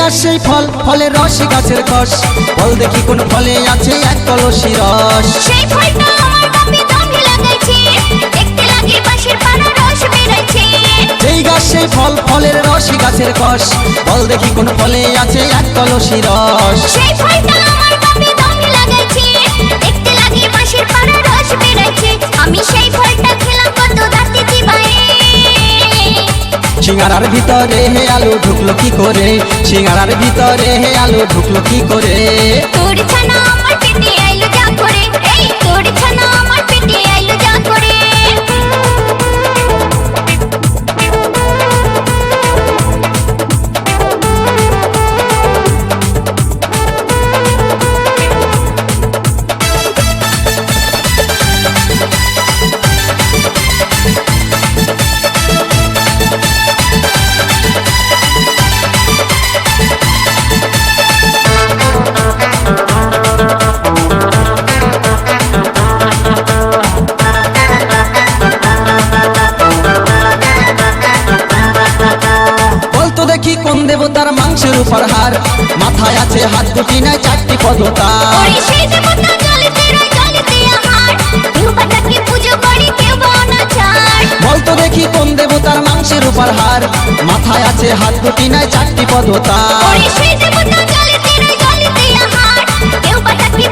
গাছ সেই ফল, ফলের রস গাছের কষ, বল দেখি কোন ফলে আছে এক কলসি রস। সেই ফলটা আমার বাপে জমি লাগাইছে, দেখতে লাগে বাঁশের পাড়া রস বেরাইছে। যেই গাছ সেই ফল, ফলের রস গাছের কষ, বল দেখি কোন ফলে আছে এক কলসি রস। সেই ফলটা আমার বাপে জমি লাগাইছে, দেখতে লাগে বাঁশের পাড়া রস বেরাইছে। আমি সেই ফলটা খেলাম কত দাঁতে চিবায়ে। সিঙ্গারার ভিতরে হে আলু ঢুকলো কি করে, সিঙ্গারার ভিতরে হে আলু ঢুকলো কি করে। তোর ছানা আমার পেটে আইলো যা করে, এই তোর ছানা আমার পেটে আইলো যা করে। বলতো দেখি কোন দেবতার মাংসের উপর হার, মাথায় আছে হাত দুটি নাই চারটি পদতা। ওরে সেই দেবতা জলেতে রয় জলেতে আমার, কেউ বা তাকে পুজো করে কেউ বা অনাচার। বলতো দেখি কোন দেবতার মাংসের উপর হার, মাথায় আছে হাত দুটি নাই চারটি পদতা। ওরে সেই দেবতা